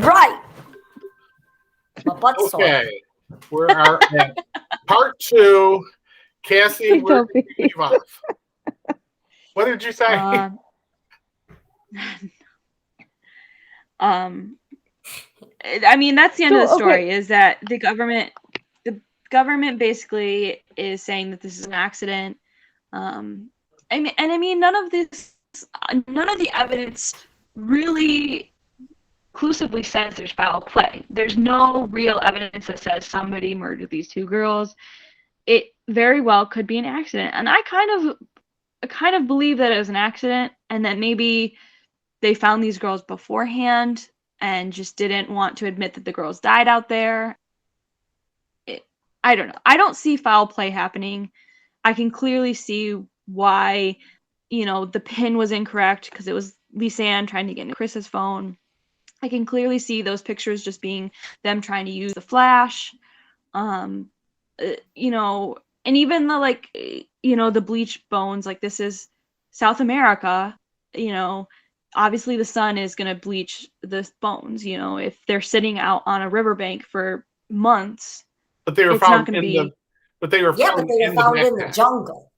Right. My butt's sore. Okay. We are at part 2. Cassie, where did you leave off? What did you say? I mean, that's the end of the story, is that the government basically is saying that this is an accident. I mean, none of the evidence really conclusively says there's foul play. There's no real evidence that says somebody murdered these 2 girls. It very well could be an accident, and I kind of believe that it was an accident, and that maybe they found these girls beforehand and just didn't want to admit that the girls died out there. I don't know. I don't see foul play happening. I can clearly see why, the pin was incorrect, because it was Lisanne trying to get into Kris's phone. I can clearly see those pictures just being them trying to use the flash. And even the bleach bones, like, this is South America, obviously the sun is going to bleach the bones, if they're sitting out on a riverbank for months. But they were found in the jungle.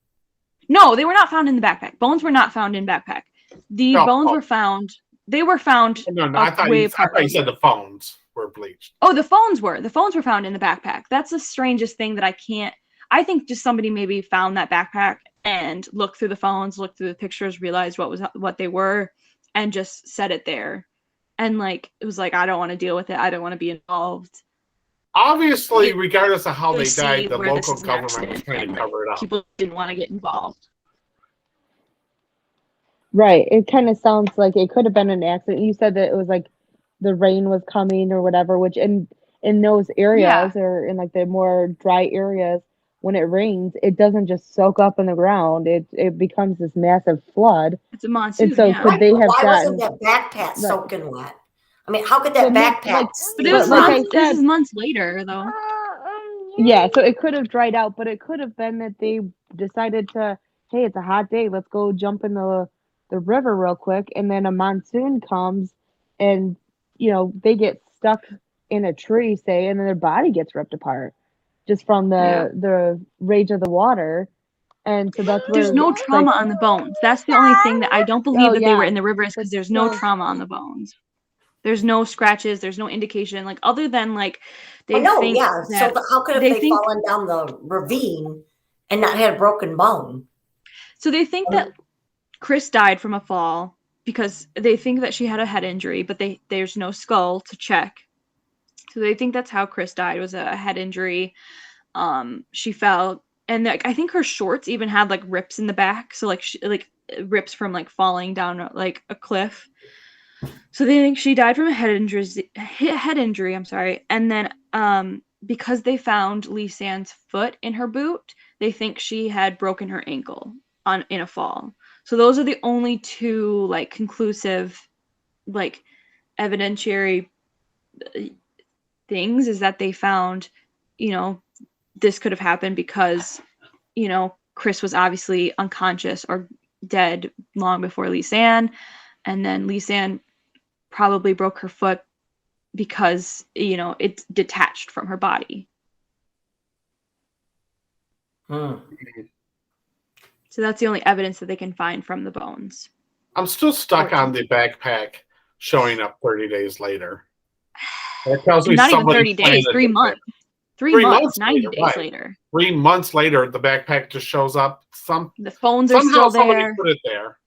No, they were not found in the backpack. Bones were not found in backpack. The bones were found. They were found. No, I thought you said the phones were bleached. Oh, the phones were found in the backpack. That's the strangest thing that I think just somebody maybe found that backpack and looked through the phones, looked through the pictures, realized what they were, and just set it there. And it was like, I don't want to deal with it. I don't want to be involved. Obviously, regardless of how they died, the local government was trying to cover it up. People didn't want to get involved. Right. It kind of sounds like it could have been an accident. You said that it was like the rain was coming or whatever, which in those areas or in the more dry areas, when it rains, it doesn't just soak up in the ground. It becomes this massive flood. It's a monsoon. And so could they have wasn't that backpack soaking wet? I mean, how could that backpack? But it was this is months later, though. Yeah, so it could have dried out, but it could have been that they decided to, hey, it's a hot day, let's go jump in the river real quick, and then a monsoon comes, and they get stuck in a tree, say, and then their body gets ripped apart just from the rage of the water. And so that's where there's no trauma on the bones. That's the only thing that I don't believe that they were in the river, is because there's no trauma on the bones. There's no scratches. There's no indication, other than they think. Yeah. So how could they fallen down the ravine and not had a broken bone? So they think that Kris died from a fall because they think that she had a head injury, but there's no skull to check. So they think that's how Kris died, was a head injury. She fell, and I think her shorts even had rips in the back, so rips from falling down a cliff. So they think she died from a head injury. I'm sorry. And then because they found Lisanne's foot in her boot, they think she had broken her ankle in a fall. So those are the only 2 conclusive evidentiary things, is that they found this could have happened because Kris was obviously unconscious or dead long before Lisanne, and then Lisanne probably broke her foot because it's detached from her body. So that's the only evidence that they can find from the bones. I'm still stuck on the backpack showing up 30 days later. That tells me not even 30 days, 3 months. 3 months, 90 days later. 3 months later, the backpack just shows up. The phones are still there. Somebody put it there.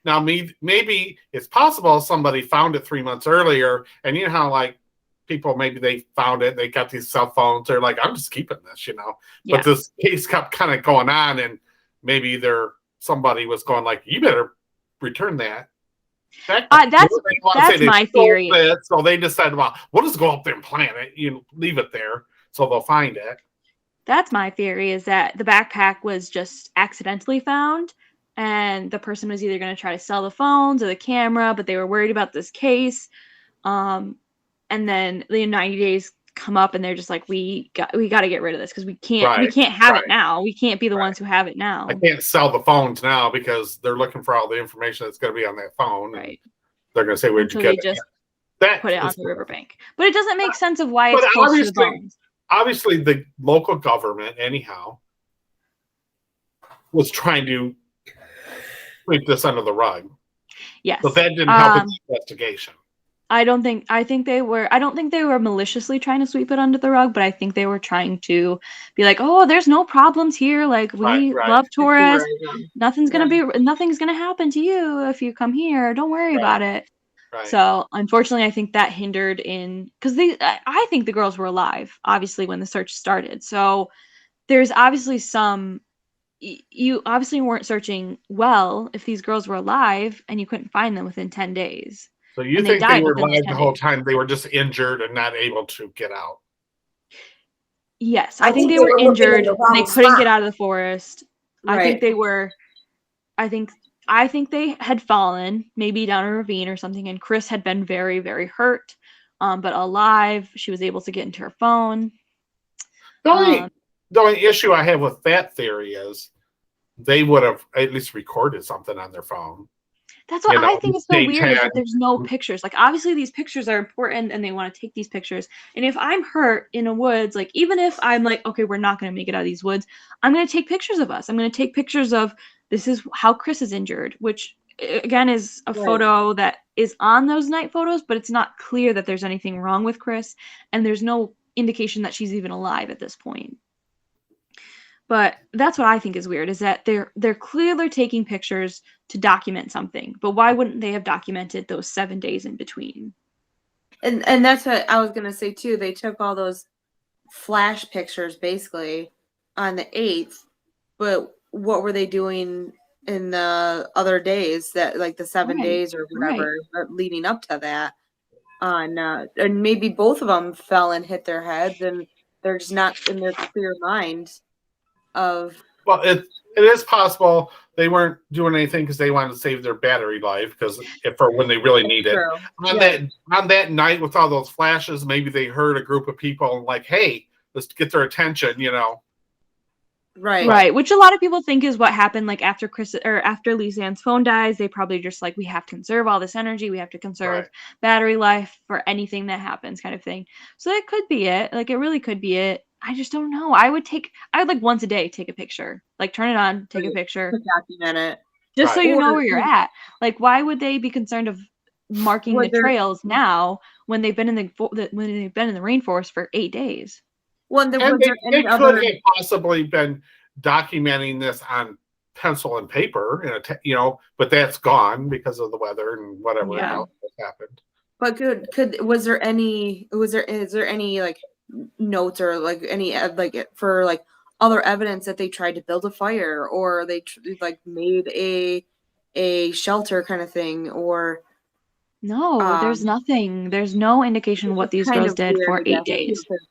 Now, maybe it's possible somebody found it 3 months earlier, and you know how people, maybe they found it, they got these cell phones, they're like, I'm just keeping this, Yeah. But this case kept kind of going on, and maybe somebody was going you better return that. That's my theory. So they decided, well, we'll just go up there and plant it. Leave it there, so they'll find it. That's my theory, is that the backpack was just accidentally found, and the person was either going to try to sell the phones or the camera, but they were worried about this case. And then the 90 days come up, and they're just like, we got to get rid of this because we can't have it now. We can't be the ones who have it now. I can't sell the phones now because they're looking for all the information that's going to be on that phone. Right. They're going to say, where'd you get it? that put it on is- the riverbank. But it doesn't make sense of why But it's close to the obviously- bones. Obviously, the local government, anyhow, was trying to sweep this under the rug, Yes. but that didn't help with the investigation. I don't think they were maliciously trying to sweep it under the rug, but I think they were trying to be like, oh, there's no problems here. Like, we Right. love tourists. Tourism. Nothing's gonna happen to you if you come here. Don't worry about it. Right. So unfortunately, I think that hindered in because I think the girls were alive, obviously, when the search started. So there's obviously you obviously weren't searching well if these girls were alive and you couldn't find them within 10 days. So you and think they died were within alive 10 the whole days. time? They were just injured and not able to get out. Yes, I I think think they they were were looking in injured. the wrong They couldn't spot. get out of the forest. I think they were. I think they had fallen, maybe down a ravine or something, and Kris had been very, very hurt, but alive. She was able to get into her phone. The only issue I have with that theory is they would have at least recorded something on their phone. That's what You know, I think is so they weird is can- that there's no pictures. Like, obviously these pictures are important and they want to take these pictures. And if I'm hurt in a woods, like, even if I'm like, okay, we're not going to make it out of these woods, I'm going to take pictures of us. I'm going to take pictures of this is how Kris is injured, which again is a photo that is on those night photos, but it's not clear that there's anything wrong with Kris. And there's no indication that she's even alive at this point. But that's what I think is weird, is that they're clearly taking pictures to document something. But why wouldn't they have documented those 7 days in between? And that's what I was gonna say too. They took all those flash pictures basically on the 8th, but what were they doing in the other days that like the 7 Right, days or whatever leading up to that? And maybe both of them fell and hit their heads, and they're just not in their clear mind of. Well, it is possible they weren't doing anything because they wanted to save their battery life because for when they really need it. On that night with all those flashes, maybe they heard a group of people and like, hey, let's get their attention, you know. Right. Which a lot of people think is what happened, like after Lisanne's phone dies. They probably just like, we have to conserve all this energy, we have to conserve battery life for anything that happens, kind of thing. So that could be it. Like, it really could be it. I just don't know. I would like once a day take a picture, like turn it on, take a picture, Document it. just so you know Or- where you're at. Like, why would they be concerned of marking Well, the trails now when they've been in the rainforest for 8 days? Well, And was there they any could other? have possibly been documenting this on pencil and paper, but that's gone because of the weather and whatever Yeah. else has happened. But is there any like notes or like any like for like other evidence that they tried to build a fire or they like made a shelter kind of thing or No, there's nothing. There's no indication what these kind girls of did weird, for I 8 guess, days. because-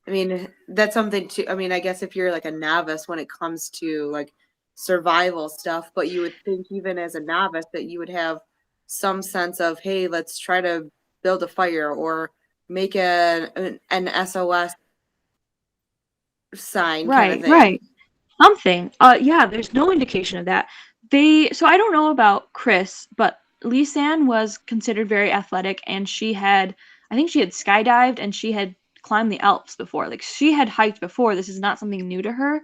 I mean, that's something too. I mean, I guess if you're like a novice when it comes to like survival stuff, but you would think even as a novice that you would have some sense of, hey, let's try to build a fire or make an SOS sign kind of thing. Right. Something. Yeah, there's no indication of that. So I don't know about Kris, but Lisanne was considered very athletic, and I think she had skydived and she had climbed the Alps before. Like, she had hiked before. This is not something new to her,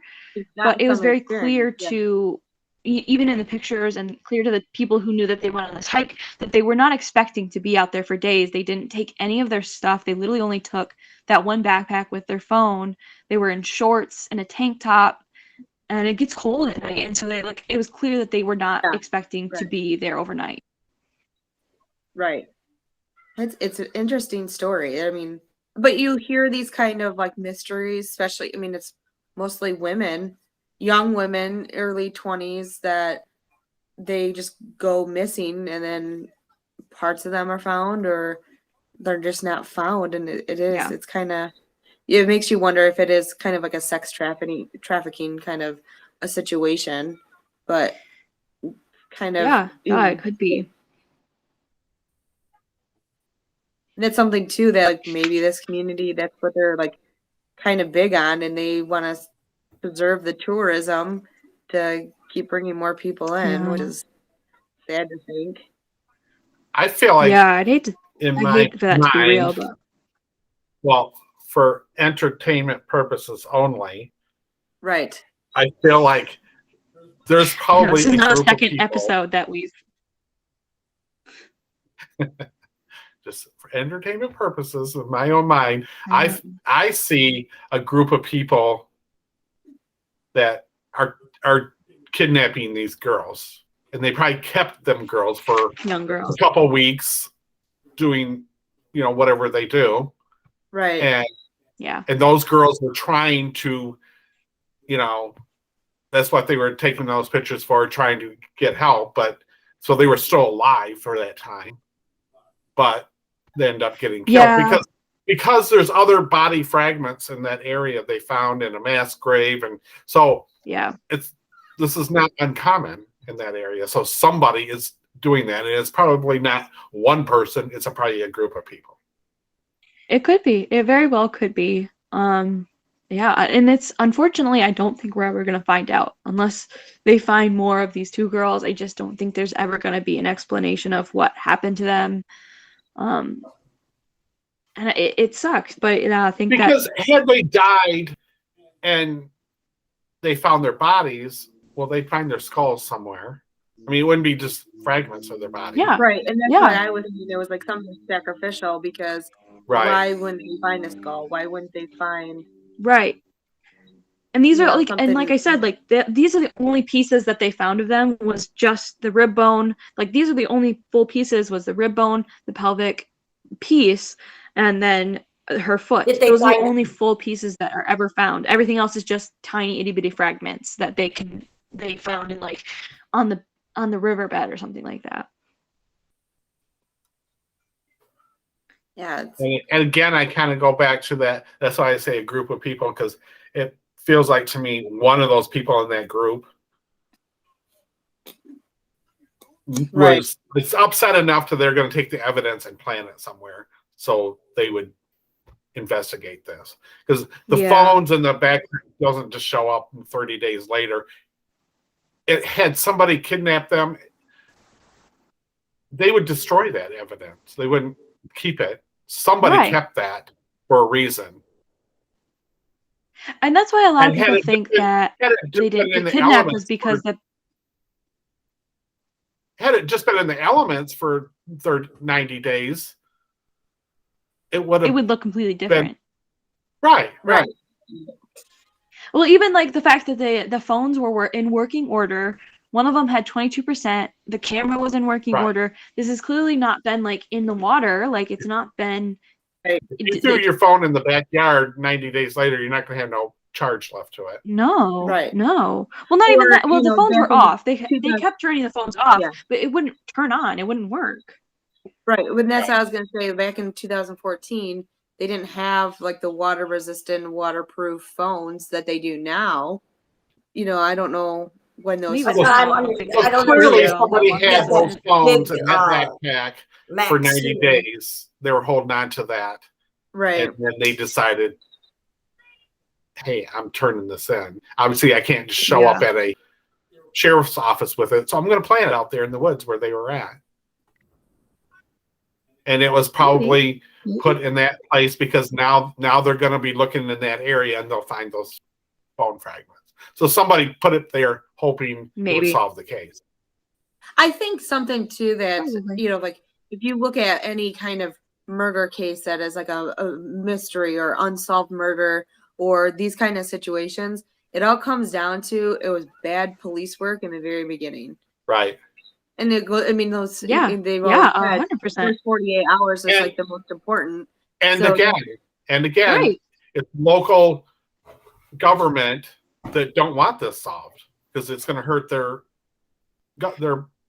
but it was very clear to, even in the pictures, and clear to the people who knew that they went on this hike, that they were not expecting to be out there for days. They didn't take any of their stuff. They literally only took that one backpack with their phone. They were in shorts and a tank top, and it gets cold at night. And so it was clear that they were not expecting to be there overnight. Right. It's an interesting story. I mean, but you hear these kind of like mysteries, especially, I mean, it's mostly women, young women, early 20s, that they just go missing and then parts of them are found or they're just not found. And it's kind of, it makes you wonder if it is kind of like a sex trafficking kind of a situation, but kind of. Yeah, it could be. And it's something too that like maybe this community, that's what they're like kind of big on, and they want to preserve the tourism to keep bringing more people in, which is sad to think. I feel like I'd hate to. in I my hate for that to be real, mind, but well, for entertainment purposes only, Right. I feel like there's no, probably this is a not a group of second people, episode that we've. just for entertainment purposes, in my own mind, I know. I see a group of people that are kidnapping these girls, and they probably kept them girls for Young a girls. couple weeks, doing whatever they do, Right. Yeah. and those girls were trying to, that's what they were taking those pictures for, trying to get help, but so they were still alive for that time, but they end up getting killed because there's other body fragments in that area they found in a mass grave, and so Yeah. this is not uncommon in that area. So somebody is doing that, and it's probably not one person, it's probably a group of people. It could be. It very well could be. Yeah, and it's unfortunately I don't think we're ever gonna find out unless they find more of these two girls. I just don't think there's ever gonna be an explanation of what happened to them. And it sucks, but I think because had they died and they found their bodies, well, they'd find their skulls somewhere. I mean, it wouldn't be just fragments of their body. Yeah. Right. And that's Yeah. why I was thinking there was like something sacrificial, because Right. why wouldn't they find a skull? Why wouldn't they find Right. And these are like, and something- like I said, like these are the only pieces that they found of them was just the rib bone. Like these are the only full pieces was the rib bone, the pelvic piece, and then her foot. Did they Those are the find- only full pieces that are ever found. Everything else is just tiny itty bitty fragments that they found in like on the riverbed or something like that. Yeah. And again, I kind of go back to that. That's why I say a group of people, because it feels like to me one of those people in that group Right. it's upset enough to they're going to take the evidence and plant it somewhere, so they would investigate this, because the Yeah. phones in the back doesn't just show up 30 days later. It had somebody kidnap them, they would destroy that evidence. They wouldn't keep it. Somebody Right. kept that for a reason. And that's why a lot And of had people it think been- that Had it they just been didn't in get the kidnapped elements was because for- the had it just been in the elements for 90 days, it would it have would look completely different. right. Right. Well, even like the fact that the phones were in working order. One of them had 22%. The camera was in working Right. order. This has clearly not been like in the water. Like it's not been. If you threw your phone in the backyard 90 days later, you're not going to have no charge left to it. No. Right. No. Well, not even Or, that. Well, you the know, phones back were in off. They 2000 kept turning the phones off, Yeah. but it wouldn't turn on. It wouldn't work. Right. When that's what I was gonna say, back in 2014, they didn't have like the water resistant, waterproof phones that they do now. I don't know when those Even Well, now, I don't mean, think I it's don't know. Clearly, Yeah. somebody Yeah. had those phones Big, in that backpack for 90 Maxine. days. They were holding on to that. right. And then they decided, hey, I'm turning this in. Obviously, I can't just show up at a sheriff's office with it, so I'm going to plant it out there in the woods where they were at. And it was probably put in that place because now they're going to be looking in that area and they'll find those bone fragments. So somebody put it there hoping it Maybe. would solve the case. I think something too that Probably. like if you look at any kind of murder case that is like a mystery or unsolved murder or these kind of situations, it all comes down to it was bad police work in the very beginning. Right. And they've always said 100%. first 48 hours is And- like the most important. And So- again, Right. it's local government that don't want this solved because it's going to hurt their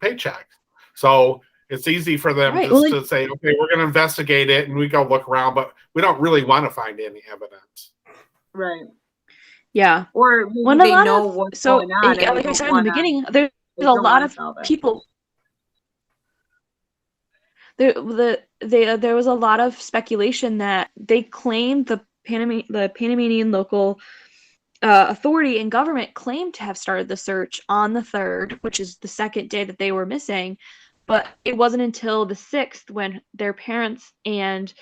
paycheck. So it's easy for them Right, just well, to say, okay, we're going to investigate it, and we go look around, but we don't really want to find any evidence. Right. Yeah. Or maybe When a they lot know of what's so going on. and like they I don't said in the wanna- beginning, they there's a don't lot wanna of solve it. people. There was a lot of speculation that they claimed the Panamanian local authority and government claimed to have started the search on the 3rd, which is the second day that they were missing. But it wasn't until the 6th when their parents and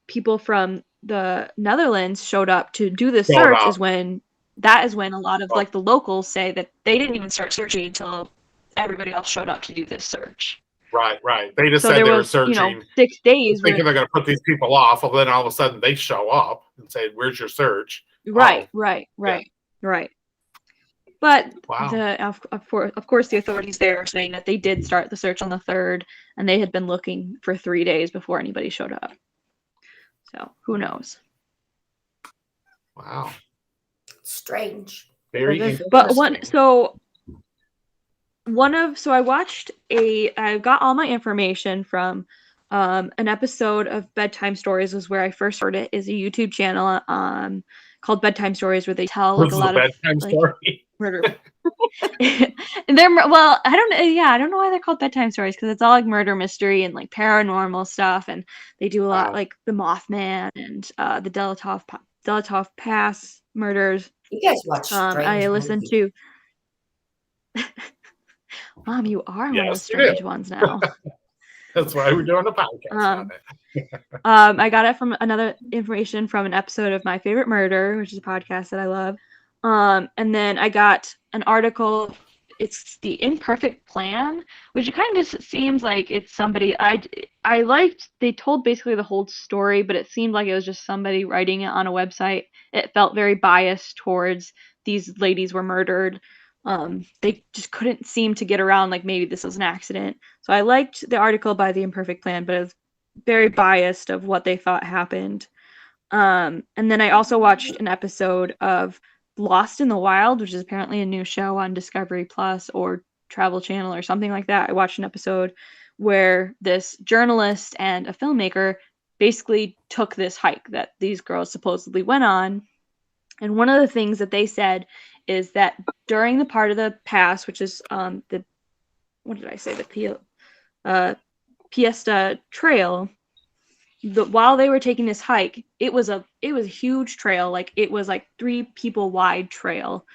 people from the Netherlands showed up to do the search is when a lot of like the locals say that they didn't even start searching until everybody else showed up to do this search. Right. They just said they were searching. 6 days. Thinking they're going to put these people off, and then all of a sudden they show up and say, "Where's your search?" Right. But of course, the authorities there are saying that they did start the search on the 3rd, and they had been looking for 3 days before anybody showed up. So who knows? Wow. Strange. Very But I got all my information from an episode of Bedtime Stories is where I first heard it. Is a YouTube channel called Bedtime Stories where they tell like a lot of bedtime story. Murder. I don't know why they're called bedtime stories, because it's all like murder mystery and like paranormal stuff, and they do a lot like the Mothman and the Delatov Pass murders. You guys watch strange I listened movies. to Mom, you are one of the Yes, you strange do. ones now. That's why we're doing a podcast on it. I got it from information from an episode of My Favorite Murder, which is a podcast that I love. And then I got an article. It's The Imperfect Plan, which kind of seems like it's somebody I liked. They told basically the whole story, but it seemed like it was just somebody writing it on a website. It felt very biased towards these ladies were murdered. They just couldn't seem to get around like maybe this was an accident. So I liked the article by The Imperfect Plan, but it was very biased of what they thought happened. And then I also watched an episode of Lost in the Wild, which is apparently a new show on Discovery Plus or Travel Channel or something like that. I watched an episode where this journalist and a filmmaker basically took this hike that these girls supposedly went on. And one of the things that they said is that during the part of the pass, which is the Piesta Trail, while they were taking this hike, it was a huge trail. Like it was like 3 people wide trail.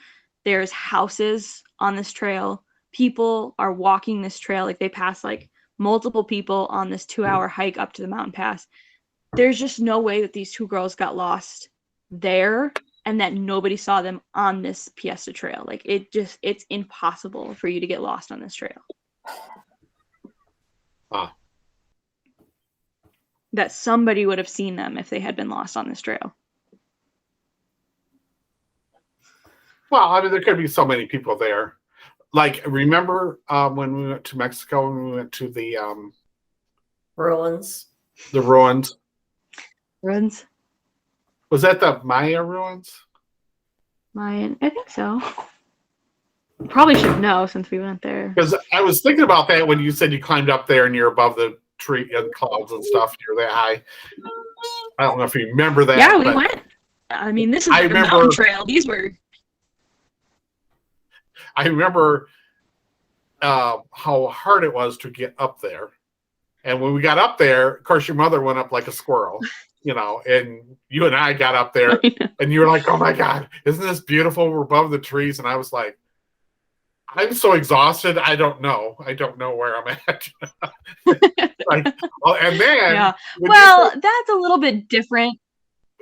There's houses on this trail. People are walking this trail. Like they pass like multiple people on this 2-hour hike up to the mountain pass. There's just no way that these 2 girls got lost there and that nobody saw them on this Piesta Trail. Like it's impossible for you to get lost on this trail. That somebody would have seen them if they had been lost on this trail. Well, I mean, there could be so many people there. Like, remember when we went to Mexico and we went to the Ruins. The ruins. Ruins? Was that the Maya ruins? Mayan? I think so. Probably should know since we went there. Because I was thinking about that when you said you climbed up there and you're above the tree and clouds and stuff. You're that high. I don't know if you remember that. Yeah, we went. I mean, this is like a mountain trail. These were. I remember how hard it was to get up there. And when we got up there, of course, your mother went up like a squirrel, you know, and you and I got up there and you were like, oh my God, isn't this beautiful? We're above the trees. And I was like, I'm so exhausted. I don't know where I'm at. Like, well, and then, yeah. Well, that's a little bit different.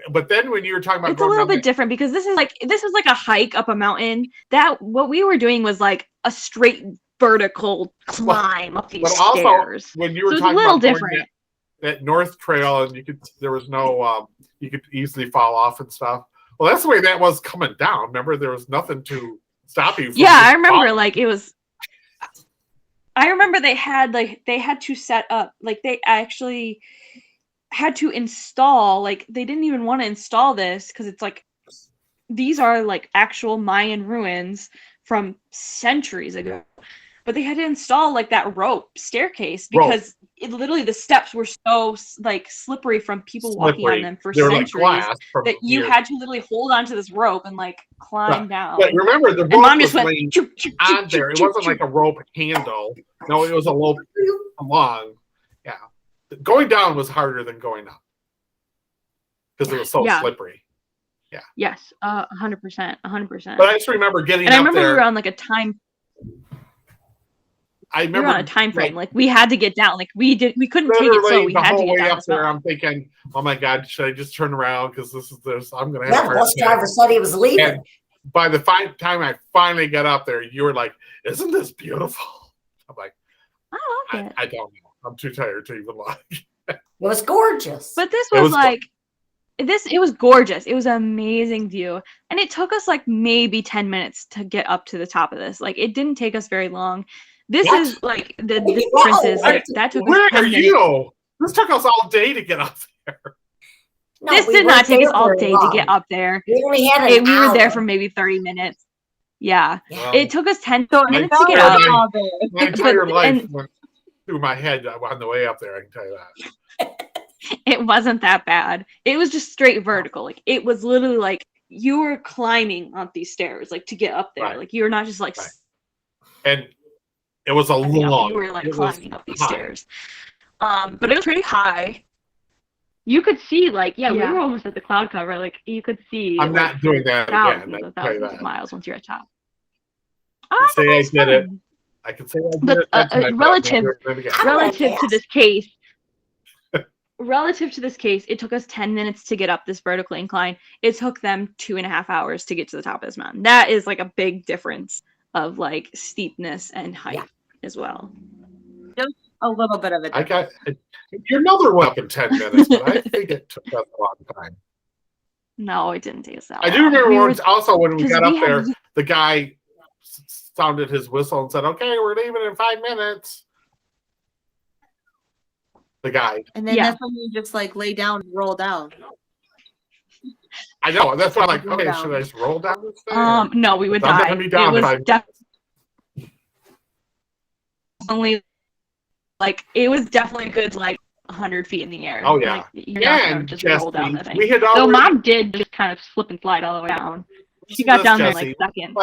But then when you were talking about, it's a little bit different because this is like a hike up a mountain. That what we were doing was like a straight vertical climb up these stairs. Also, when you were talking about different. That North Trail, and there was no, you could easily fall off and stuff. Well, that's the way that was coming down. Remember, there was nothing to stop you. From I remember falling. Like it was. I remember they had to set up, like they actually had to install, like they didn't even want to install this because it's like these are like actual Mayan ruins from centuries ago, but they had to install like that rope staircase because literally the steps were so like slippery from people walking on them for centuries that you had to literally hold onto this rope and like climb down. But remember, the rope was laying on there. It wasn't like a rope handle. No, it was a rope along. Yeah. Going down was harder than going up because it was so slippery. Yeah. Yes, 100%, 100%. But I just remember getting up there. I remember we were on like a time. I We were remember on a time frame. Like we had to get down. Like we couldn't take it slow. We the had to whole get way down up this there. mountain. I'm thinking, oh my God, should I just turn around because this? I'm gonna have Yeah, a the heart bus attack. driver said he was leaving. And by the time I finally got up there, you were like, "Isn't this beautiful?" I'm like, I love it. I don't know. I'm too tired to even lie. It was gorgeous. But this It was was like it was gorgeous. It was an amazing view. And it took us like maybe 10 minutes to get up to the top of this. Like it didn't take us very long. This What? is like the difference is like that took Where us 10 are minutes. you? This took us all day to get up there. No, This we did not weren't take us there all very day to long. get up there. We only had an We were there hour. for maybe 30 minutes. Yeah. Yeah. It took us 10 So minutes to get felt up. like- all day. My entire But- life and- went through my head on the way up there. I can tell you that. It wasn't that bad. It was just straight vertical. Like it was literally like you were climbing up these stairs, like to get up there. Right. Like you're not just like Right. And it was a climbing up. long. You were like it was climbing up these high. stairs. But it was pretty high. You could see like we Yeah. were almost at the cloud cover. Like you could see. I'm like, not doing that again. thousands I of can tell you thousands of that. miles once you're at top. Say I that's did it. fun. I can say I did But, it. That's my relative- again. Relative to this case, it took us 10 minutes to get up this vertical incline. It took them 2.5 hours to get to the top of this mountain. That is like a big difference of like steepness and height as well. A little bit of it. I got your mother went up in 10 minutes, but I think it took us a long time. No, it didn't take us that I do long. remember We were- once also when we 'cause got we up had- there, the guy sounded his whistle and said, "Okay, we're leaving in 5 minutes." The guy. And then Yeah. that's when you just like lay down and roll down. I know. That's why I'm like, Roll okay, down. should I just roll down this thing? No, we would I'm die. gonna be down It if was I- definitely like it was definitely a good like 100 feet in the air. Oh, yeah. Like, you're not gonna And just Jesse, roll down the thing. we had Though already mom did just kind of slip and slide all the way down. She got down there in like seconds.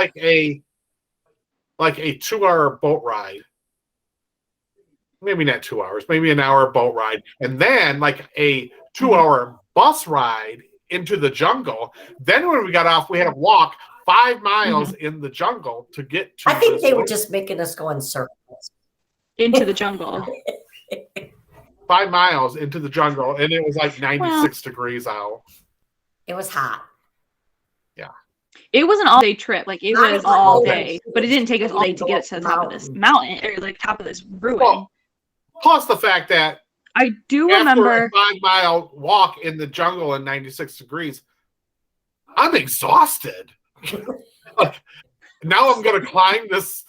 like a 2-hour boat ride. Maybe not 2 hours, maybe an hour boat ride, and then like a 2-hour bus ride into the jungle. Then when we got off, we had to walk 5 miles in the jungle to get to. I think this they were lake. just making us go in circles. Into the jungle. 5 miles into the jungle, and it was like 96 degrees out. It was hot. It was an all-day trip. Like it Not was even all all day, day. but it didn't take us all day to get to the top of this mountain or like top of this ruin. Well, plus the fact that I do after remember. a 5-mile walk in the jungle in 96 degrees, I'm exhausted. Like, now I'm going to climb this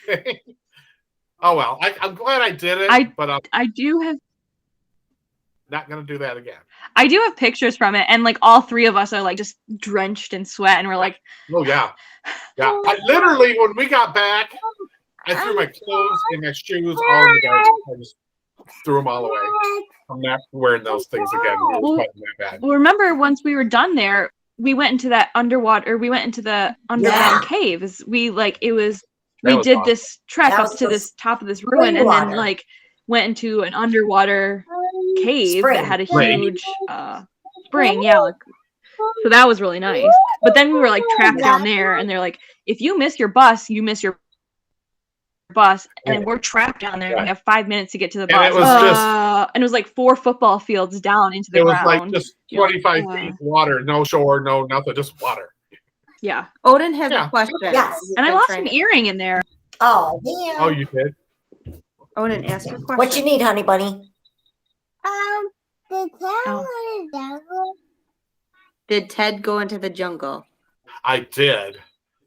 thing. Oh, well, I'm glad I did it, but I'm I do have not going to do that again. I do have pictures from it, and like all three of us are like just drenched in sweat, and we're like, Oh, yeah. Yeah. I literally, when we got back, I threw my clothes and my shoes all in the garbage. I just threw them all away. I'm not wearing those things again. It was quite that bad. well, remember once we were done there, we went into that underwater. We went into the underground caves. We like it was. That We was did awesome. this trek That up was to the this top of this ruin, and then water. like went into an underwater cave Spring. that had a Spring. huge spring. Yeah, like, so that was really nice. But then we were like trapped down there, and they're like, if you miss your bus, you miss your bus, and then we're trapped down there. And we have 5 minutes to get to the bus. it was and it was like 4 football fields down into the It was ground. like just You're like, 25 feet water, no shore, no nothing, just water. yeah. Odin has Yeah. a question. Yes. And I lost an earring in there. Oh, man. Oh, you did? Odin, ask your question. What you need, honey bunny? Did Ted go into the jungle? I did.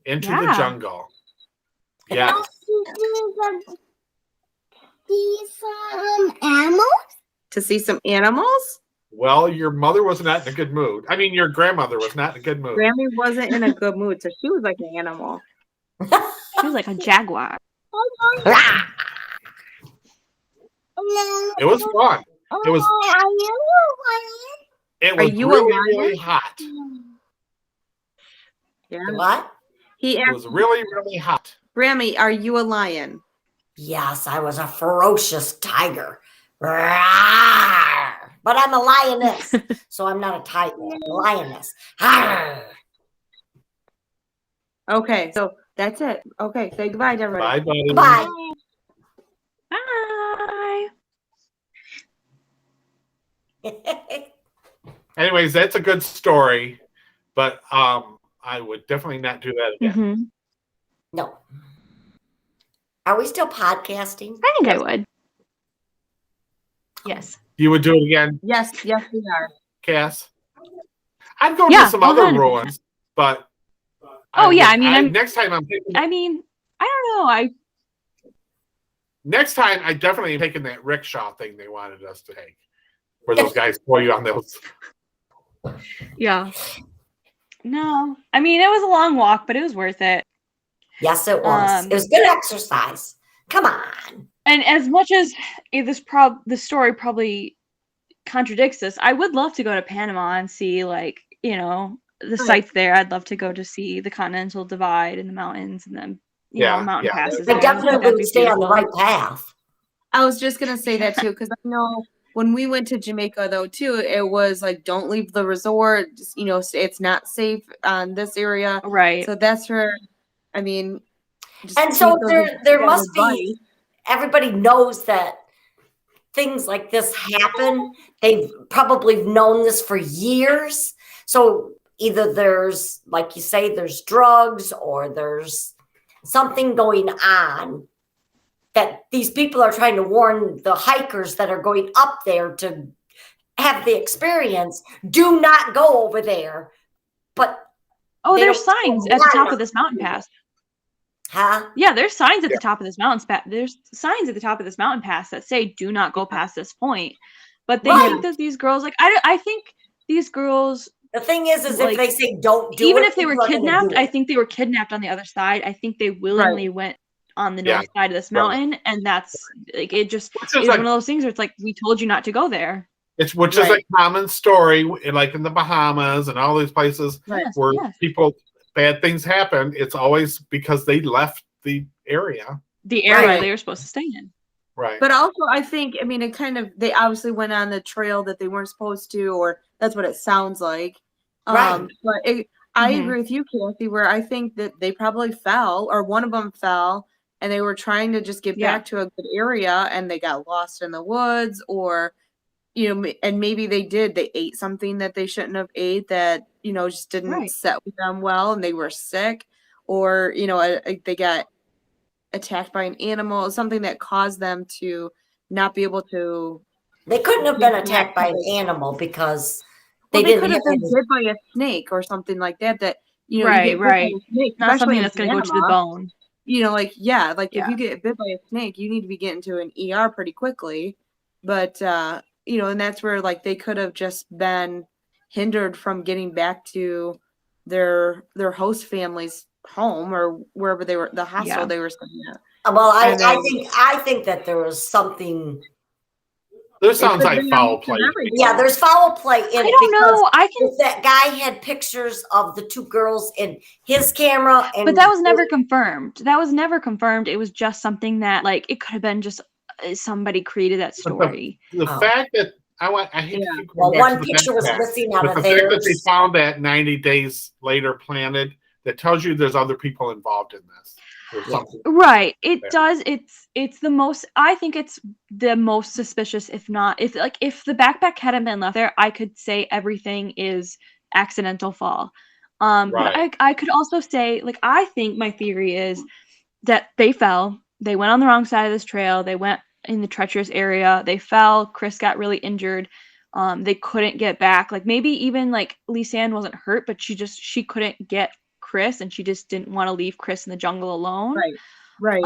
Into the Yeah. jungle. Yeah. To see some animals? Well, your mother was not in a good mood. I mean, your grandmother was not in a good mood. Grammy wasn't in a good mood, so she was like an animal. She was like a jaguar. It was fun. It was. It Are was you really, a lion? really hot. Yeah. What? He It asked, was really, really hot. Grammy, are you a lion? Yes, I was a ferocious tiger. Rawr. But I'm a lioness, so I'm not a tiger. I'm a lioness. Rawr. Okay, so that's it. Okay, say goodbye to everybody. Bye, buddy. Bye. Bye. Anyways, that's a good story, but I would definitely not do that again. Mm-hmm. No. Are we still podcasting? I think I would. Yes. You would do it again, Yes, we are. Cass? I'd go Yeah, to some other 100%. ruins, but Oh, yeah, I mean, next time I'm taking, I mean, I don't know. next time I definitely am taking that rickshaw thing they wanted us to take, where those guys pull you on those. Yeah. No. I mean, it was a long walk, but it was worth it. Yes, it was. It was good exercise. Come on. And as much as the story probably contradicts this, I would love to go to Panama and see, like, you know, the sites there. I'd love to go to see the Continental Divide and the mountains and then, you know, mountain passes. I definitely would stay on the right path. I was just gonna say that too, because I know when we went to Jamaica though too, it was like, don't leave the resort. Just, you know, it's not safe on this area. Right. So that's where, I mean. And so there must be. Everybody knows that things like this happen. They've probably known this for years. So either there's, like you say, there's drugs or there's something going on that these people are trying to warn the hikers that are going up there to have the experience. Do not go over there. But there's signs at the top of this mountain pass. Huh? Yeah, there's signs at the top of this mountain pass. There's signs at the top of this mountain pass that say "Do not go past this point." But they think that these girls, like, I think these girls. The thing is like, if they say don't do even it, if they were kidnapped, I think they were kidnapped on the other side. I think they willingly went on the north side of this mountain, and that's like it. Just is like, one of those things where it's like, we told you not to go there. Which is a common story, like in the Bahamas and all these places where people. Bad things happen. It's always because they left the area. The area they were supposed to stay in. Right. But also, I think, I mean, they obviously went on the trail that they weren't supposed to, or that's what it sounds like. But I agree with you, Kathy, where I think that they probably fell, or one of them fell, and they were trying to just get back to a good area, and they got lost in the woods, or, you know, and maybe they ate something that they shouldn't have ate that, you know, just didn't set with them well, and they were sick, or, you know, they got attacked by an animal, something that caused them to not be able to. They couldn't have been attacked by an animal because they could have been bit by a snake or something like that. That, you know, you get bit by a snake, not something that's going to go to the bone. You know, like if you get bit by a snake, you need to be getting to an ER pretty quickly. But you know, and that's where like they could have just been hindered from getting back to their host family's home or wherever they were, the hostel they were staying at. Well, I think that there was something. There sounds like foul play. Yeah, there's foul play in it. I don't know. If that guy had pictures of the two girls in his camera, but that was never confirmed. That was never confirmed. It was just something that, like, it could have been just somebody created that story. The fact that I hate to keep going back one to the picture was missing out but of the theirs. fact that they found that 90 days later planted, that tells you there's other people involved in this. Right. It does. It's the most, I think it's the most suspicious, if the backpack hadn't been left there, I could say everything is accidental fall. But I could also say, like, I think my theory is that they fell. They went on the wrong side of this trail. They went in the treacherous area. They fell. Kris got really injured. They couldn't get back. Like, maybe even like Lisanne wasn't hurt, but she couldn't get Kris, and she just didn't want to leave Kris in the jungle alone. Right.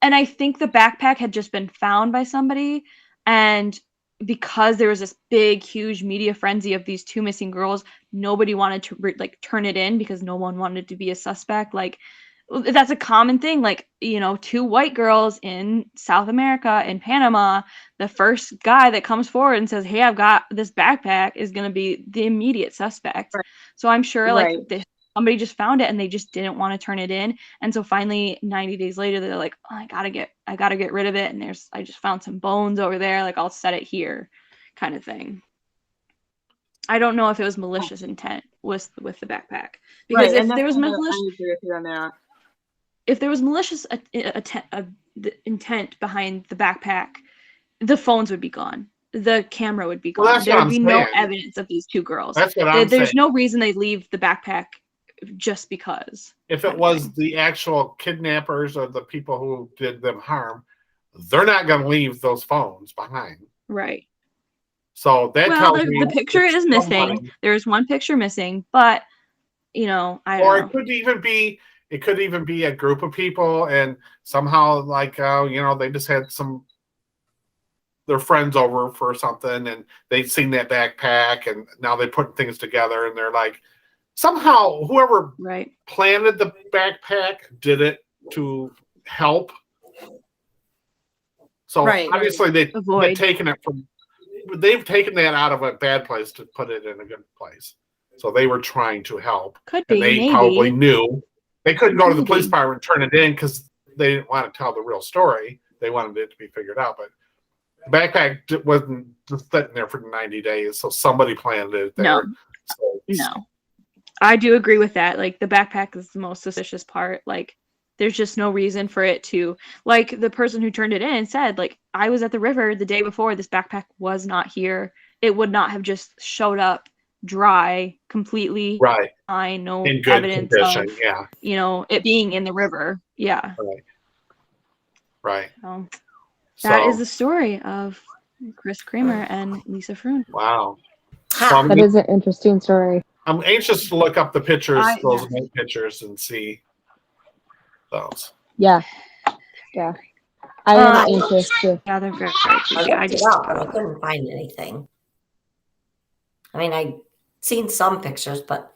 And I think the backpack had just been found by somebody, and because there was this big, huge media frenzy of these two missing girls, nobody wanted to turn it in because no one wanted to be a suspect. Like, that's a common thing. Like, you know, two white girls in South America, in Panama, the first guy that comes forward and says, "Hey, I've got this backpack," is going to be the immediate suspect. Right. So I'm sure somebody just found it and they just didn't want to turn it in. And so finally 90 days later, they're like, "Oh, I gotta get rid of it. And I just found some bones over there. Like, I'll set it here," kind of thing. I don't know if it was malicious intent with the backpack, because if there was malicious, I agree with you on that. If there was malicious the intent behind the backpack, the phones would be gone. The camera would be gone. Well, There would be no evidence of these two girls. That's what I'm saying. There's no reason they leave the backpack just because. If it was the actual kidnappers or the people who did them harm, they're not going to leave those phones behind. Right. So that tells me the picture is missing. There's one picture missing, but I don't know. Or it could even be a group of people, and somehow they just had their friends over for something, and they'd seen that backpack, and now they put things together, and they're like, somehow whoever planted the backpack did it to help. So obviously they've taken that out of a bad place to put it in a good place. So they were trying to help. Could be, and they probably knew they couldn't go to the police department and turn it in because they didn't want to tell the real story. They wanted it to be figured out, but the backpack wasn't just sitting there for 90 days, so somebody planted it there. No. I do agree with that. Like, the backpack is the most suspicious part. Like, there's just no reason for it to, like, the person who turned it in said, like, I was at the river the day before. This backpack was not here. It would not have just showed up dry, completely fine, no in good evidence condition, of, it being in the river. Yeah. Right. That is the story of Kris Kramer and Lisa Froon. Wow. That is an interesting story. I'm anxious to look up the pictures, those night pictures, and see those. Yeah. I am anxious to. Yeah, they're very creepy. I couldn't find anything. I mean, I'd seen some pictures, but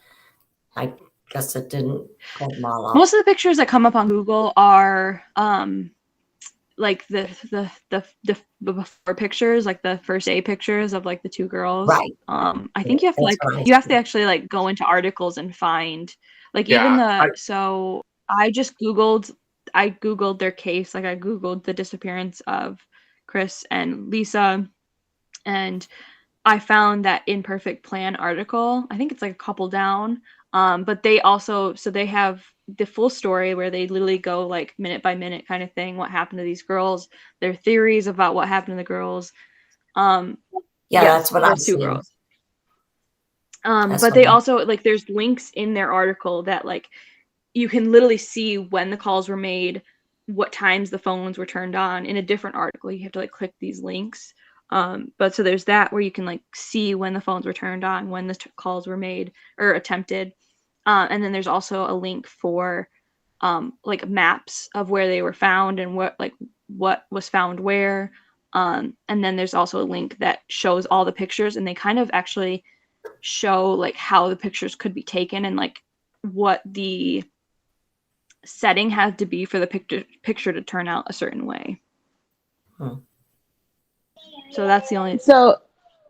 I guess it didn't pull them all up. Most of the pictures that come up on Google are like the before pictures, like the first day pictures of like the two girls. Right. I think you have to actually like go into articles and find like so I Googled their case. Like, I Googled the disappearance of Kris and Lisa, and I found that Imperfect Plan article. I think it's like a couple down. But they have the full story where they literally go like minute by minute kind of thing, what happened to these girls, their theories about what happened to the girls. That's what I've seen. Girls. But they also, like, there's links in their article that like you can literally see when the calls were made, what times the phones were turned on. In a different article, you have to like click these links. But so there's that where you can like see when the phones were turned on, when the calls were made or attempted. And then there's also a link for like maps of where they were found and what was found where. And then there's also a link that shows all the pictures, and they kind of actually show like how the pictures could be taken and like what the setting had to be for the picture to turn out a certain way. So that's the only. So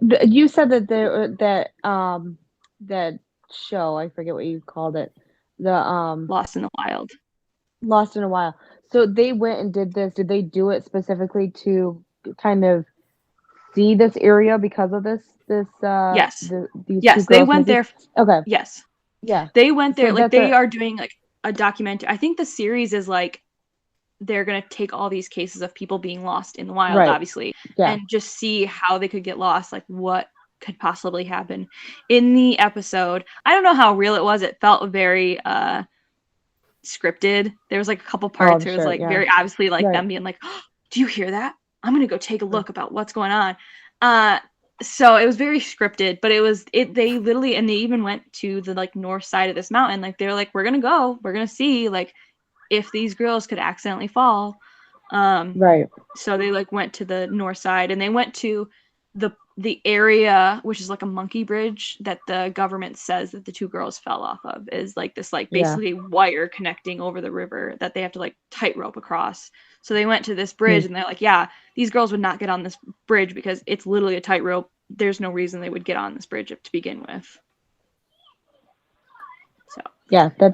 you said that that show, I forget what you called it, the Lost in the Wild. Lost in a Wild. So they went and did this. Did they do it specifically to kind of see this area because of this? Yes. Yes, they went there. Okay. Yes. Yeah. They went there. So like they are doing like a documentary. I think the series is like they're going to take all these cases of people being lost in the wild, obviously, and just see how they could get lost, like what could possibly happen. In the episode, I don't know how real it was. It felt very scripted. There was like a couple parts where it was like very obviously like them being like, oh, do you hear that? I'm going to go take a look about what's going on. So it was very scripted, but they literally, and they even went to the like north side of this mountain. Like they're like, we're going to see like if these girls could accidentally fall. So they like went to the north side, and they went to the area, which is like a monkey bridge that the government says that the two girls fell off of, is like this like basically wire connecting over the river that they have to like tightrope across. So they went to this bridge and they're like, yeah, these girls would not get on this bridge because it's literally a tightrope. There's no reason they would get on this bridge to begin with. So yeah, I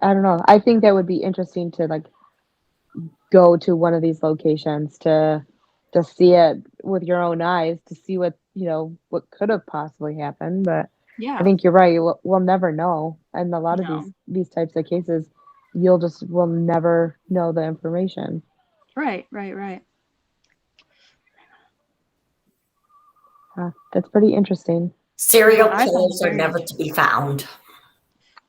don't know. I think that would be interesting to like go to one of these locations to see it with your own eyes, to see what could have possibly happened. But I think you're right. We'll never know. And a lot of these types of cases, we'll never know the information. Right. That's pretty interesting. Serial I thought it killers was are very never to be found.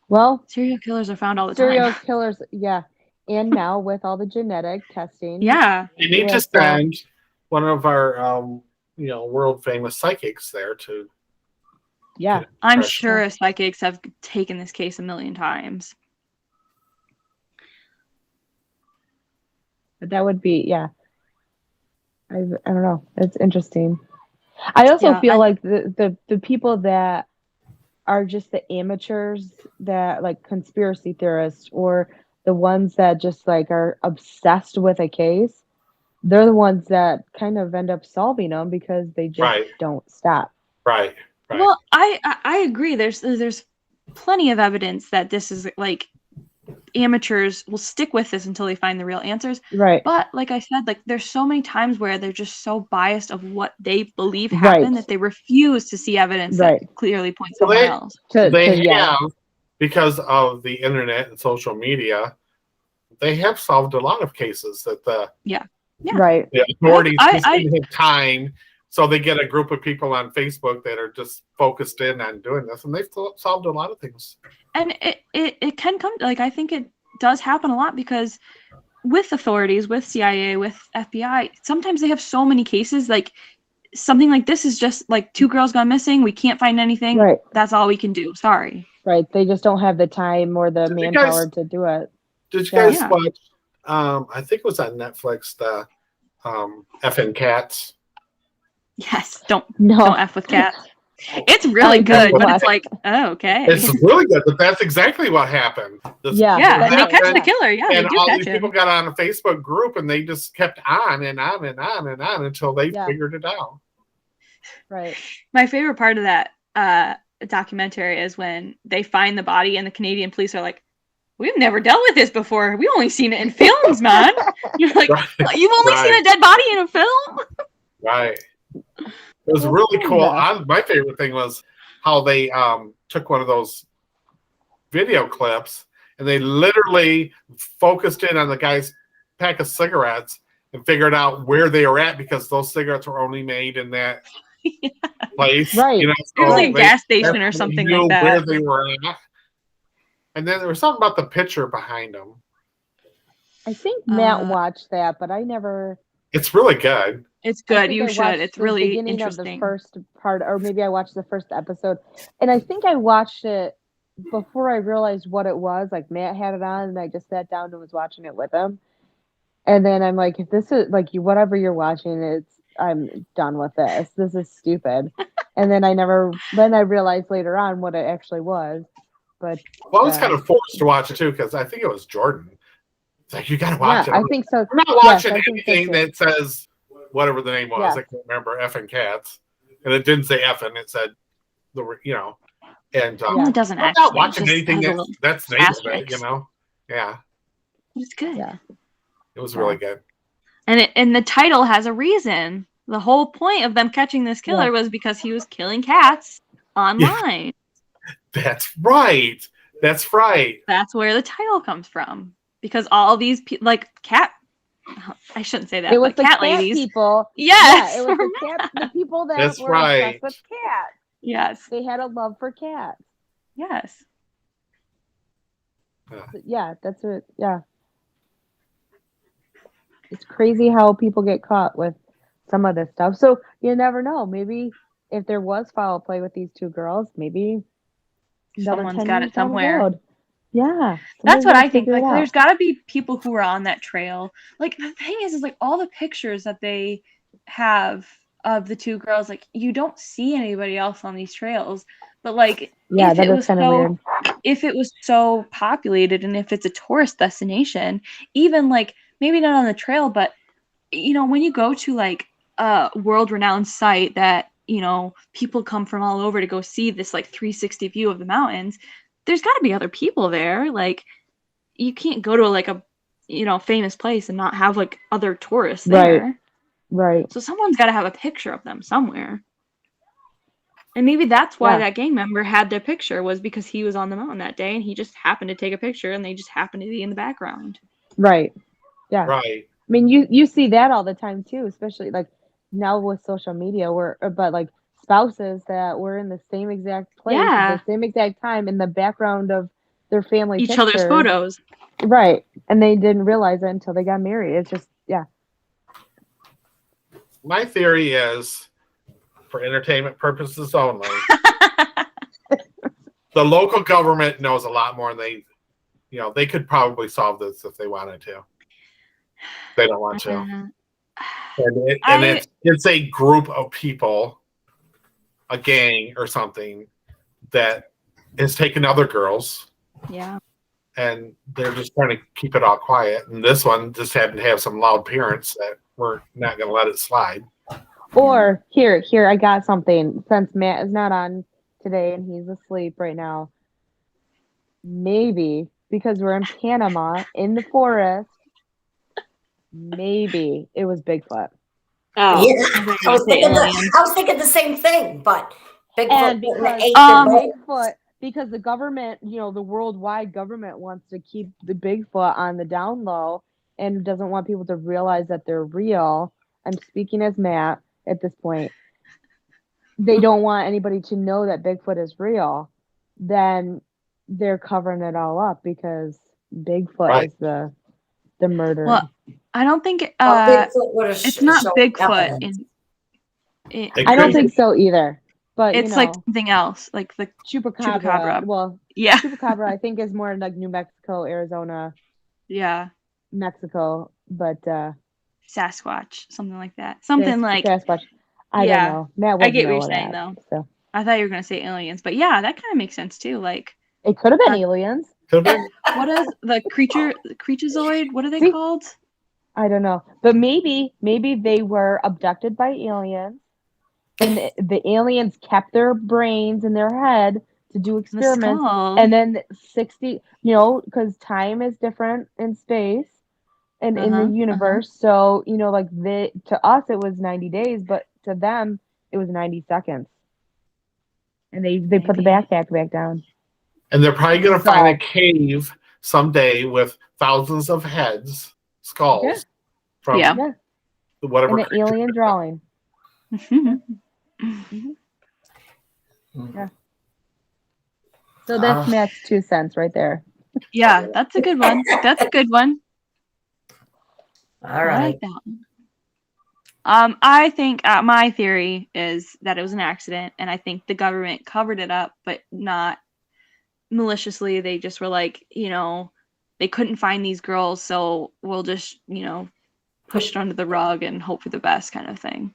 Well, serial killers are found all the serial time. killers, yeah. And now with all the genetic testing. Yeah. We need to Yeah, so- send one of our, world famous psychics there to. Yeah. I'm Fresh. sure psychics have taken this case a million times. But that would be, yeah. I don't know. It's interesting. I also feel like the people that are just the amateurs that like conspiracy theorists or the ones that just like are obsessed with a case, they're the ones that kind of end up solving them because they just don't stop. Right. Well, I agree. There's plenty of evidence that this is like amateurs will stick with this until they find the real answers. Right. But like I said, like there's so many times where they're just so biased of what they believe happened that they refuse to see evidence that clearly points somewhere else. They have, because of the internet and social media, they have solved a lot of cases that the authorities just didn't have time. So they get a group of people on Facebook that are just focused in on doing this, and they've solved a lot of things. And it can come, like, I think it does happen a lot because with authorities, with CIA, with FBI, sometimes they have so many cases, like something like this is just like 2 girls gone missing, we can't find anything, that's all we can do, sorry. Right, they just don't have the time or the manpower to do it. Did you guys watch, I think it was on Netflix, the F&N Cats? Yes, don't F with cats. It's really good, but it's like, oh, okay. It's really good, but that's exactly what happened. They catch the killer. Yeah, and they do all catch these him. people got on a Facebook group, and they just kept on and on and on and on until they figured it out. Right. My favorite part of that documentary is when they find the body, and the Canadian police are like, "We've never dealt with this before. We've only seen it in films, man." You're like, "You've only seen a dead body in a film?" Right. It was really cool. My favorite thing was how they took one of those video clips and they literally focused in on the guy's pack of cigarettes and figured out where they were at because those cigarettes were only made in that place. Right. You know, so it was like a gas station or something like that. Where they were at. And then there was something about the picture behind them. I think Matt watched that, but I never. It's really good. It's good. You should. It's really interesting. Of the first part, or maybe I watched the first episode, and I think I watched it before I realized what it was. Like Matt had it on, and I just sat down and was watching it with him. And then I'm like, if this is like whatever you're watching, I'm done with this. This is stupid. And then I realized later on what it actually was. But I was kind of forced to watch it too because I think it was Jordan. It's like, you got to watch it. I think so. I'm not watching anything that says whatever the name was. I can't remember. F&N Cats. And it didn't say F, and it said, and it doesn't I'm not watching anything that's native, Yeah. It's good. Yeah. It was really good. And the title has a reason. The whole point of them catching this killer was because he was killing cats online. That's right. That's right. That's where the title comes from. Because all these I shouldn't say that. It was the cat ladies. People. Yes. Yeah, it was the people that That's were right. obsessed with cats. Yes. They had a love for cats. Yes. Yeah, that's it. Yeah. It's crazy how people get caught with some of this stuff. So you never know. Maybe if there was foul play with these 2 girls, maybe someone's got it somewhere. Yeah. That's what I think. Like, there's got to be people who are on that trail. Like, the thing is like all the pictures that they have of the 2 girls, like, you don't see anybody else on these trails. But like, that is kind of weird. If it was so populated and if it's a tourist destination, even like maybe not on the trail, but when you go to like a world-renowned site that people come from all over to go see this like 360 view of the mountains, there's got to be other people there. Like, you can't go to like a famous place and not have like other tourists there. Right. So someone's got to have a picture of them somewhere. And maybe that's why that gang member had their picture, was because he was on the mountain that day and he just happened to take a picture and they just happened to be in the background. Right. Yeah. Right. mean, you see that all the time too, especially like now with social media, but like spouses that were in the same exact place at the same exact time in the background of their family Each picture. other's photos. Right. And they didn't realize it until they got married. It's just, yeah. My theory is, for entertainment purposes only, the local government knows a lot more than they could probably solve this if they wanted to. They don't want to. It's a group of people, a gang or something, that is taking other girls. Yeah. And they're just trying to keep it all quiet. And this one just happened to have some loud parents that were not going to let it slide. Or here, I got something. Since Matt is not on today and he's asleep right now, maybe because we're in Panama in the forest, maybe it was Bigfoot. Oh, yeah. I was thinking the same thing, but Bigfoot, because the government, the worldwide government wants to keep the Bigfoot on the down low and doesn't want people to realize that they're real. I'm speaking as Matt at this point. They don't want anybody to know that Bigfoot is real. Then they're covering it all up because Bigfoot is the murderer. Well, I don't think it's not Bigfoot. I don't think so either. But it's like something else, like the chupacabra. Well, yeah, chupacabra I think is more like New Mexico, Arizona. Yeah, Mexico, but Sasquatch, something like that. Something like Sasquatch. I don't know. Matt I get what you're saying though. So I thought you were gonna say aliens, but yeah, that kind of makes sense too. Like it could have been aliens. Could have been. What is the creaturezoid? What are they called? I don't know, but maybe they were abducted by aliens. And the aliens kept their brains in their head to do experiments. And then 60, because time is different in space and in the universe. So, like to us, it was 90 days, but to them, it was 90 seconds. And they put the backpack back down. And they're probably going to find a cave someday with thousands of heads, skulls from whatever. And an alien drawing. Yeah. So that's Matt's 2 cents right there. Yeah, that's a good one. That's a good one. All right. I like that one. I think my theory is that it was an accident, and I think the government covered it up, but not maliciously. They just were like, they couldn't find these girls, so we'll just, push it under the rug and hope for the best kind of thing.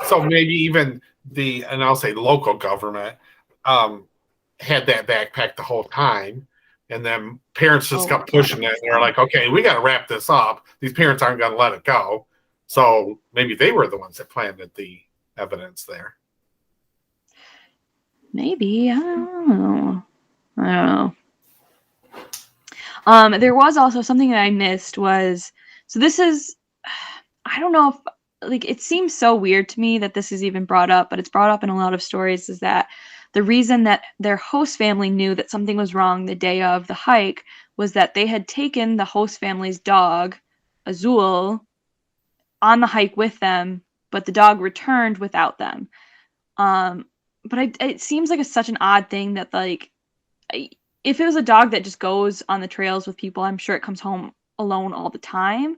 So maybe even and I'll say local government, had that backpack the whole time, and then parents just kept pushing it. And they're like, okay, we got to wrap this up. These parents aren't going to let it go. So maybe they were the ones that planted the evidence there. Maybe. I don't know. There was also something that I missed this is, I don't know if, it seems so weird to me that this is even brought up, but it's brought up in a lot of stories, is that the reason that their host family knew that something was wrong the day of the hike was that they had taken the host family's dog, Azul, on the hike with them, but the dog returned without them. But it seems like such an odd thing that, if it was a dog that just goes on the trails with people, I'm sure it comes home alone all the time.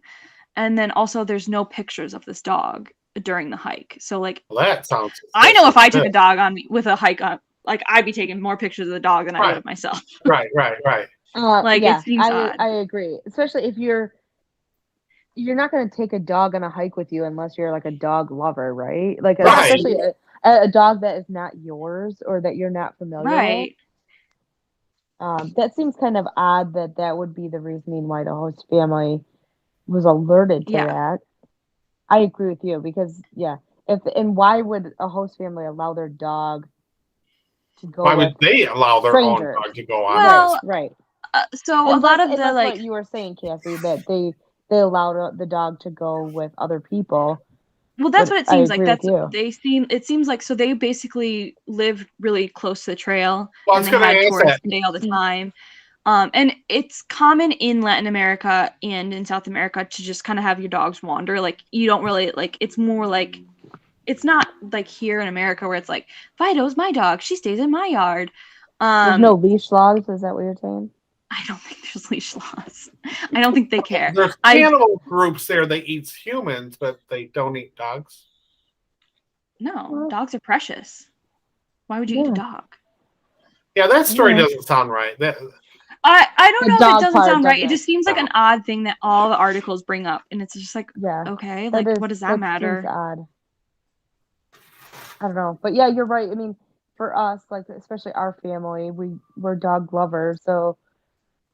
And then also there's no pictures of this dog during the hike. So that sounds I know if I took a dog on me with a hike on, I'd be taking more pictures of the dog than I would of myself. Right. It seems odd. I agree. Especially if you're not going to take a dog on a hike with you unless you're like a dog lover, right? Especially a dog that is not yours or that you're not familiar with. That seems kind of odd that would be the reasoning why the host family was alerted to that. I agree with you because why would a host family allow their dog to go? Why would they allow their own dog to go on? Well, right. So a lot of the what you were saying, Kathy, that they allowed the dog to go with other people. Well, that's what it seems like. It seems like so they basically live really close to the trail. Well, I was going to ask that all the time. And it's common in Latin America and in South America to just kind of have your dogs wander. Like, you don't really, like, it's more like, it's not like here in America where it's like, Fido's my dog, she stays in my yard. There's no leash laws, is that what you're saying? I don't think there's leash laws. I don't think they care. There's animal groups there that eats humans, but they don't eat dogs. No, dogs are precious. Why would you eat a dog? Yeah, that story doesn't sound right. I don't know if it doesn't sound right. doesn't. It just seems like an odd thing that all the articles bring up, and it's just like, okay, like, what does that matter? Seems odd. I don't know, but yeah, you're right. I mean, for us, like, especially our family, we're dog lovers, so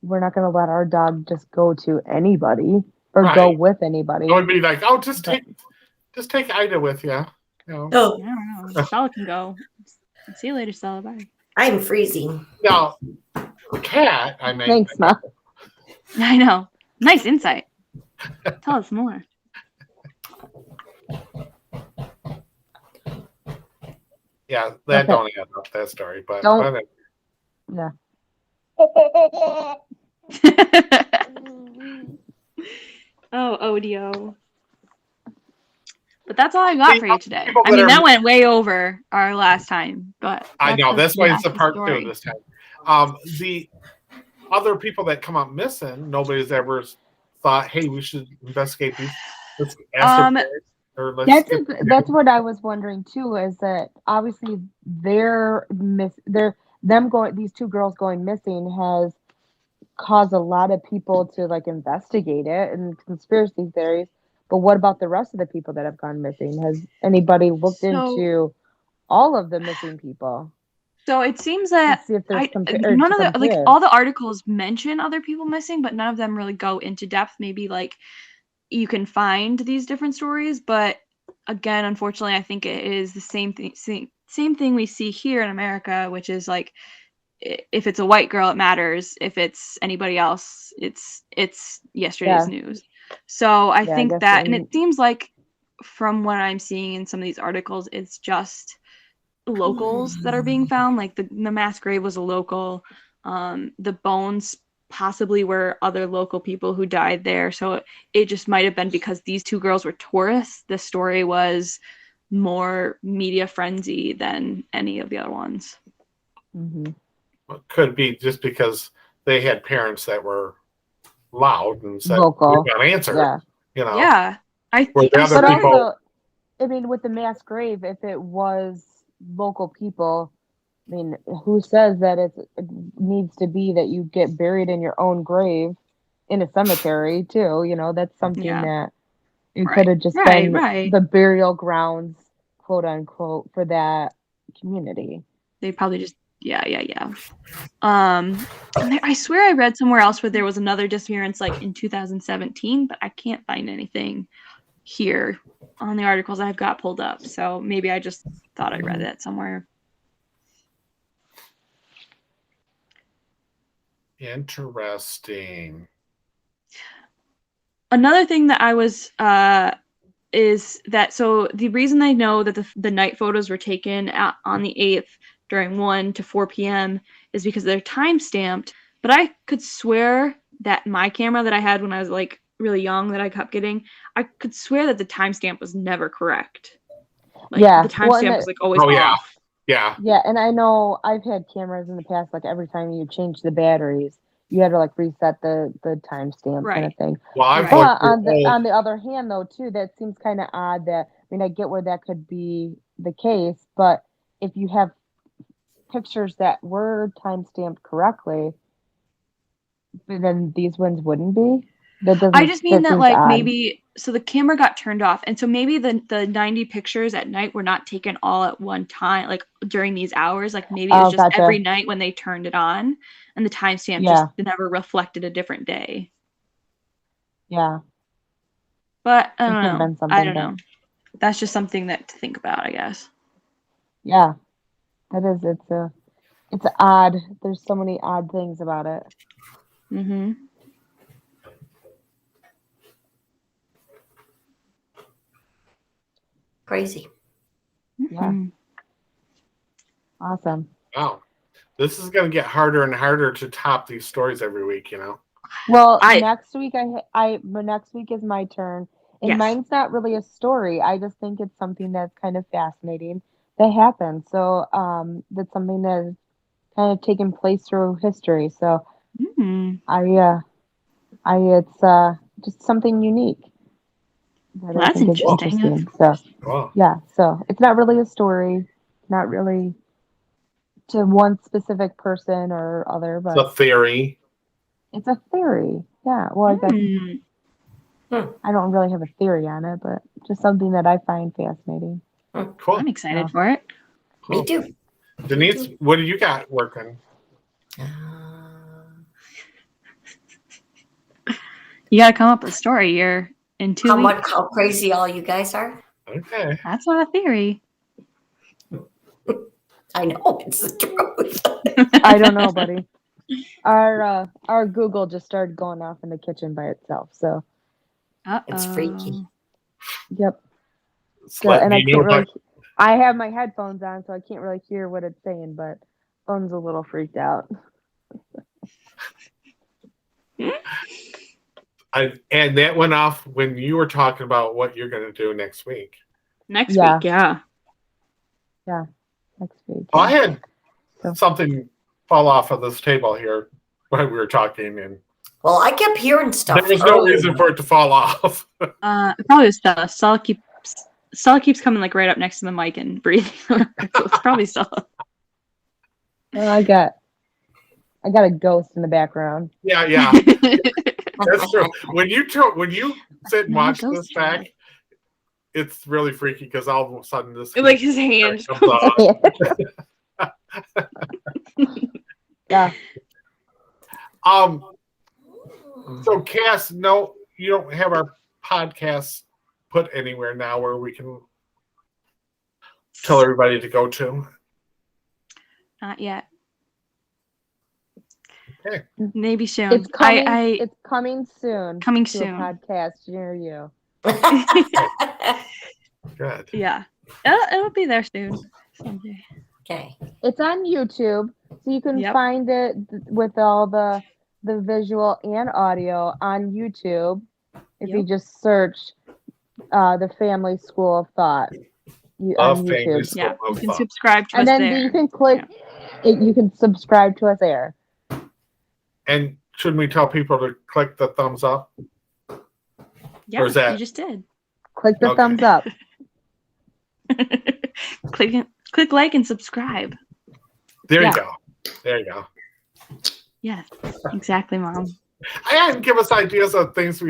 we're not going to let our dog just go to anybody or go with anybody. I would be like, oh, just take Ida with you. Oh, I don't know. Stella can go. See you later, Stella. Bye. I'm freezing. No, cat. I mean, thanks, Ma. I know. Nice insight. Tell us more. Yeah, that don't add up, that story, but yeah. Oh, Odio. But that's all I got for you today. I mean, that went way over our last time, but I know that's why it's a part 2 this time. The other people that come up missing, nobody's ever thought, hey, we should investigate these. Let's ask that's what I was wondering too, is that obviously these 2 girls going missing has caused a lot of people to like investigate it and conspiracy theories. But what about the rest of the people that have gone missing? Has anybody looked into all of the missing people? So it seems that see if there's none of the all the articles mention other people missing, but none of them really go into depth. Maybe like you can find these different stories, but again, unfortunately, I think it is the same thing we see here in America, which is like, if it's a white girl, it matters. If it's anybody else, it's yesterday's news. So I think that, and it seems like from what I'm seeing in some of these articles, it's just locals that are being found. Like the mass grave was a local. The bones possibly were other local people who died there. So it just might have been because these 2 girls were tourists. The story was more media frenzy than any of the other ones. Mm-hmm. It could be just because they had parents that were loud and said, local. "We got an answer." Yeah. Yeah. I think also, I mean, with the mass grave, if it was local people, I mean, who says that it needs to be that you get buried in your own grave in a cemetery too? That's something that it could have just been the burial grounds, quote unquote, for that community. They probably just I swear I read somewhere else where there was another disappearance like in 2017, but I can't find anything here on the articles I've got pulled up. So maybe I just thought I read that somewhere. Interesting. Another thing that I was is that, so the reason I know that the night photos were taken on the 8th during 1 to 4 p.m. is because they're time stamped. But I could swear that my camera that I had when I was like really young that I kept getting, I could swear that the timestamp was never correct. Like the timestamp was like always off. Yeah. Yeah, and I know I've had cameras in the past, like every time you change the batteries, you had to like reset the timestamp kind of thing. Well, but on the other hand, though, too, that seems kind of odd. I mean, I get where that could be the case, but if you have pictures that were timestamped correctly, then these ones wouldn't be. I just mean that like maybe so the camera got turned off, and so maybe the 90 pictures at night were not taken all at one time, like during these hours. Like maybe it was just every night when they turned it on, and the timestamp just never reflected a different day. Yeah, but I don't know. That's just something to think about, I guess. Yeah, that is. It's odd. There's so many odd things about it. Mm-hmm. Crazy. Yeah. Awesome. Wow. This is going to get harder and harder to top these stories every week, Well, next week next week is my turn, and mine's not really a story. I just think it's something that's kind of fascinating that happened. So, that's something that has kind of taken place through history. So, it's just something unique. That's interesting. So, so it's not really a story, not really to one specific person or other, but it's a theory. It's a theory. Yeah. Well, I guess I don't really have a theory on it, but just something that I find fascinating. Cool. I'm excited for it. Me too. Denise, what do you got working? You got to come up with a story. You're in 2 weeks. How crazy all you guys are. Okay. That's not a theory. I know, it's the truth. I don't know, buddy. Our Google just started going off in the kitchen by itself, so it's freaky. Yep. So, and I can't really. I have my headphones on, so I can't really hear what it's saying, but phone's a little freaked out. And that went off when you were talking about what you're going to do next week. Next week, yeah. Yeah, next week. Oh, I had something fall off of this table here when we were talking, and well, I kept hearing stuff. There was no reason for it to fall off. It probably was Stella. Stella keeps coming like right up next to the mic and breathing. So it's probably Stella. Well, I got a ghost in the background. Yeah. That's true. When you sit and watch this back, it's really freaky because all of a sudden this like his hand comes off. Yeah. So Cass, no, you don't have our podcast put anywhere now where we can tell everybody to go to? Not yet. Okay. Maybe soon. It's coming. It's coming soon. Coming to soon. A podcast near you. Good. Yeah. It'll be there soon. Someday. Okay. It's on YouTube, so you can find it with all the visual and audio on YouTube. If you just search the Family School of Thought on YouTube. Yeah, you can subscribe to us there. And there. then you can click. You can subscribe to us there. And shouldn't we tell people to click the thumbs up? Yeah, or is that... you just did. Click the thumbs up. Click like and subscribe. There you go. There you go. Yes, exactly, Mom. And give us ideas of things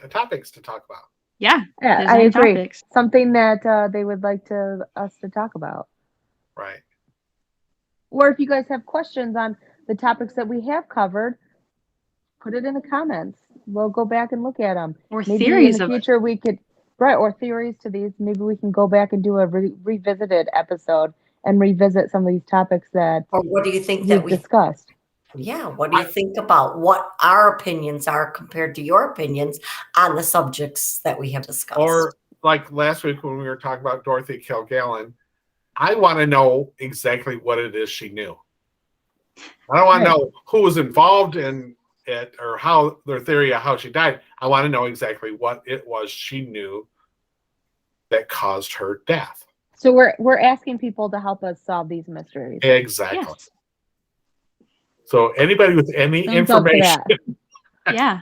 topics to talk about. Yeah, I agree. Topics. Something that they would like us to talk about. Right. Or if you guys have questions on the topics that we have covered, put it in the comments. We'll go back and look at them. Or maybe theories in the future we could, or theories to these. Maybe we can go back and do a revisited episode and revisit some of these topics that. Or what do you think that we discussed? Yeah, what do you think about what our opinions are compared to your opinions on the subjects that we have discussed? Or like last week when we were talking about Dorothy Kilgallen, I want to know exactly what it is she knew. I don't want to know who was involved in it or how their theory of how she died. I want to know exactly what it was she knew that caused her death. So we're asking people to help us solve these mysteries. Exactly. Yes. So anybody with any information, yeah,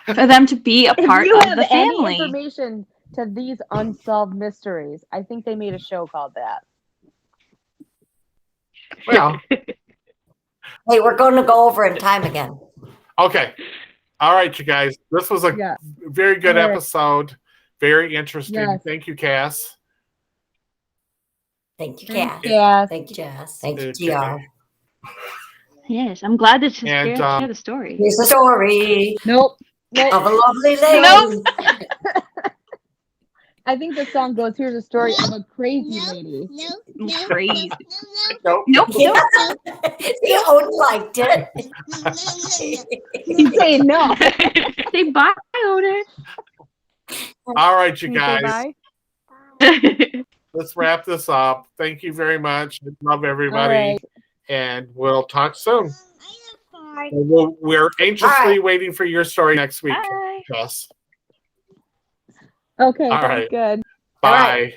for them to be a part of the family. Any information to these unsolved mysteries, I think they made a show called that. Well, hey, we're going to go over in time again. Okay. All right, you guys. This was a very good episode. Very interesting. Yes. Thank you, Cass. Thank you, Cass. Thank you, Jess. Thank you, TR. Yes, I'm glad that you share the story. Here's the story. Nope. Of a lovely lady. Nope. I think the song goes, here's a story of a crazy lady. Crazy. Nope. Yeah. See, Odin liked it. He's saying no. Say bye, Odin. All right, you guys. Bye? Let's wrap this up. Thank you very much. Love everybody. Right. and we'll talk soon. We're anxiously waiting for your story next week, Jess. Okay, All sounds right. good. Bye.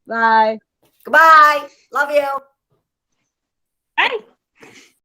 Bye. Goodbye. Love you.